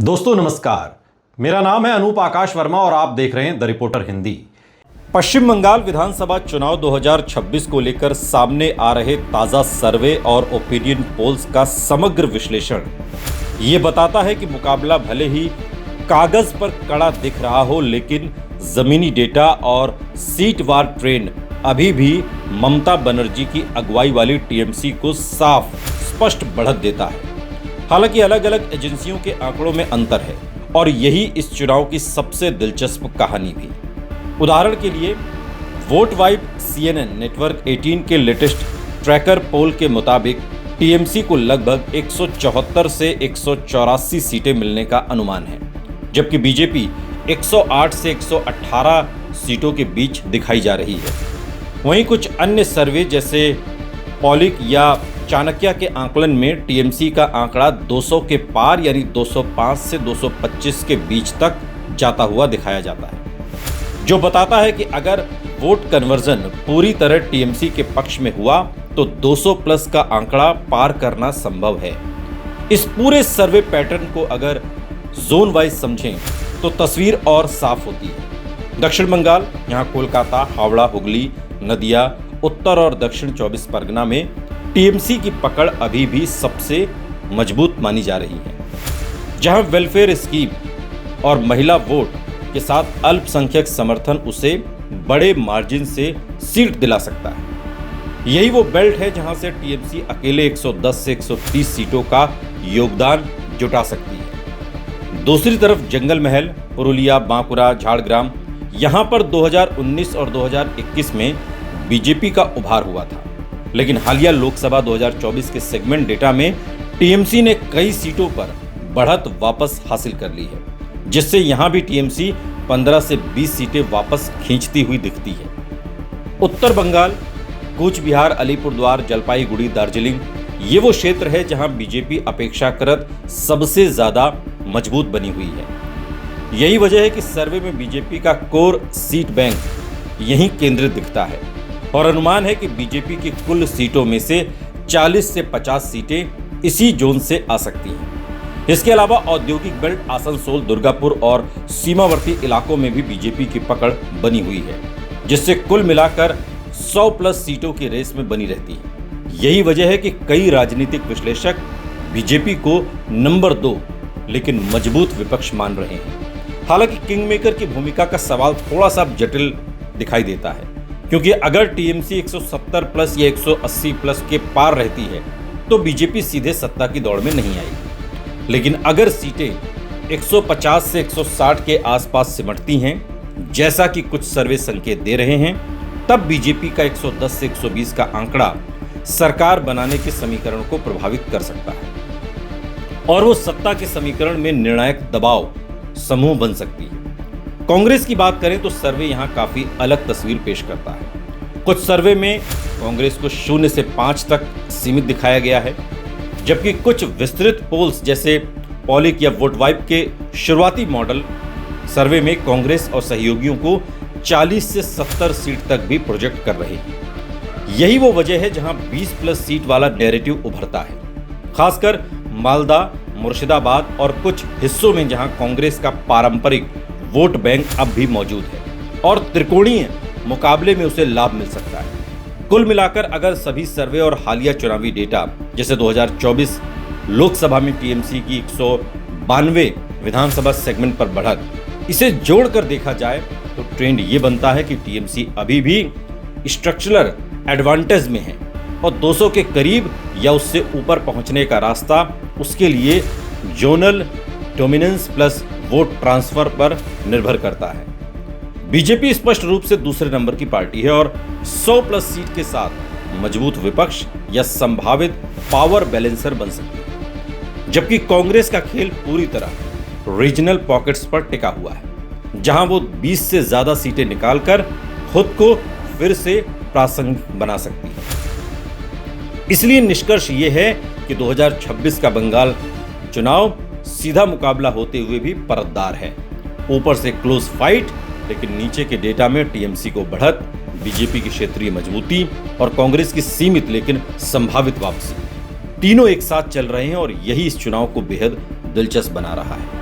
दोस्तों नमस्कार, मेरा नाम है अनूप आकाश वर्मा और आप देख रहे हैं द रिपोर्टर हिंदी। पश्चिम बंगाल विधानसभा चुनाव 2026 को लेकर सामने आ रहे ताजा सर्वे और ओपिनियन पोल्स का समग्र विश्लेषण ये बताता है कि मुकाबला भले ही कागज पर कड़ा दिख रहा हो, लेकिन जमीनी डेटा और सीटवार ट्रेंड अभी भी ममता बनर्जी की अगुवाई वाली टीएमसी को साफ स्पष्ट बढ़त देता है। हालांकि अलग अलग एजेंसियों के आंकड़ों में अंतर है और यही इस चुनाव की सबसे दिलचस्प कहानी भी। उदाहरण के लिए वोट वाइब CNN नेटवर्क 18 के लेटेस्ट ट्रैकर पोल के मुताबिक टीएमसी को लगभग 174 से 184 सीटें मिलने का अनुमान है, जबकि बीजेपी 108 से 118 सीटों के बीच दिखाई जा रही है। वहीं कुछ अन्य सर्वे जैसे पॉलिक या चाणक्य के आंकलन में टीएमसी का आंकड़ा 200 के पार यानी 205 से 225 के बीच तक जाता हुआ दिखाया जाता है, जो बताता है कि अगर वोट कन्वर्जन पूरी तरह टीएमसी के पक्ष में हुआ तो 200 प्लस का आंकड़ा पार करना संभव है। इस पूरे सर्वे पैटर्न को अगर जोन वाइज समझें तो तस्वीर और साफ होती है। दक्षिण बंगाल, यहाँ कोलकाता, हावड़ा, हुगली, नदिया, उत्तर और दक्षिण 24 परगना में टीएमसी की पकड़ अभी भी सबसे मजबूत मानी जा रही है, जहां वेलफेयर स्कीम और महिला वोट के साथ अल्पसंख्यक समर्थन उसे बड़े मार्जिन से सीट दिला सकता है। यही वो बेल्ट है जहां से टीएमसी अकेले 110 से 130 सीटों का योगदान जुटा सकती है। दूसरी तरफ जंगल महल, पुरुलिया, बांकुरा, झाड़ग्राम, यहां पर 2019 और 2021 में बीजेपी का उभार हुआ था, लेकिन हालिया लोकसभा 2024 के सेगमेंट डेटा में टीएमसी ने कई सीटों पर बढ़त वापस हासिल कर ली है, जिससे यहां भी टीएमसी 15 से 20 सीटें वापस खींचती हुई दिखती है। उत्तर बंगाल, कूच बिहार, अलीपुरद्वार, जलपाईगुड़ी, दार्जिलिंग ये वो क्षेत्र है जहां बीजेपी अपेक्षाकृत सबसे ज्यादा मजबूत बनी हुई है। यही वजह है कि सर्वे में बीजेपी का कोर सीट बैंक यहीं केंद्रित दिखता है और अनुमान है कि बीजेपी की कुल सीटों में से 40 से 50 सीटें इसी जोन से आ सकती हैं। इसके अलावा औद्योगिक बेल्ट, आसनसोल, दुर्गापुर और सीमावर्ती इलाकों में भी बीजेपी की पकड़ बनी हुई है, जिससे कुल मिलाकर 100 प्लस सीटों की रेस में बनी रहती है। यही वजह है कि कई राजनीतिक विश्लेषक बीजेपी को नंबर 2 लेकिन मजबूत विपक्ष मान रहे हैं। हालांकि किंगमेकर की भूमिका का सवाल थोड़ा सा जटिल दिखाई देता है, क्योंकि अगर टीएमसी 170 प्लस या 180 प्लस के पार रहती है तो बीजेपी सीधे सत्ता की दौड़ में नहीं आएगी, लेकिन अगर सीटें 150 से 160 के आसपास सिमटती हैं, जैसा कि कुछ सर्वे संकेत दे रहे हैं, तब बीजेपी का 110 से 120 का आंकड़ा सरकार बनाने के समीकरण को प्रभावित कर सकता है और वो सत्ता के समीकरण में निर्णायक दबाव समूह बन सकती है। कांग्रेस की बात करें तो सर्वे यहां काफी अलग तस्वीर पेश करता है। कुछ सर्वे में कांग्रेस को 0 से 5 तक सीमित दिखाया गया है, जबकि कुछ विस्तृत पोल्स जैसे पॉलिक या वोट वाइब के शुरुआती मॉडल सर्वे में कांग्रेस और सहयोगियों को 40 से 70 सीट तक भी प्रोजेक्ट कर रहे हैं। यही वो वजह है जहां 20 प्लस सीट वाला नैरेटिव उभरता है, खासकर मालदा, मुर्शिदाबाद और कुछ हिस्सों में जहां कांग्रेस का पारंपरिक वोट बैंक अब भी मौजूद है और त्रिकोणीय मुकाबले में उसे लाभ मिल सकता है। कुल मिलाकर अगर सभी सर्वे और हालिया चुनावी डेटा जैसे 2024 लोकसभा में टीएमसी की 192 विधानसभा सेगमेंट पर बढ़त, इसे जोड़कर देखा जाए तो ट्रेंड ये बनता है कि टीएमसी अभी भी स्ट्रक्चरल एडवांटेज में है और 200 के करीब या उससे ऊपर पहुंचने का रास्ता उसके लिए zonal dominance plus vote transfer पर निर्भर करता है। बीजेपी स्पष्ट रूप से दूसरे नंबर की पार्टी है और 100 प्लस सीट के साथ मजबूत विपक्ष या संभावित पावर बैलेंसर बन सकती है, जबकि कांग्रेस का खेल पूरी तरह रीजनल पॉकेट्स पर टिका हुआ है, जहां वो 20 से ज्यादा सीटें निकालकर खुद को फिर से प्रासंगिक बना सकती है। इसलिए निष्कर्ष ये है कि 2026 का बंगाल चुनाव सीधा मुकाबला होते हुए भी परतदार है। ऊपर से क्लोज फाइट, लेकिन नीचे के डेटा में टीएमसी को बढ़त, बीजेपी की क्षेत्रीय मजबूती और कांग्रेस की सीमित लेकिन संभावित वापसी, तीनों एक साथ चल रहे हैं और यही इस चुनाव को बेहद दिलचस्प बना रहा है।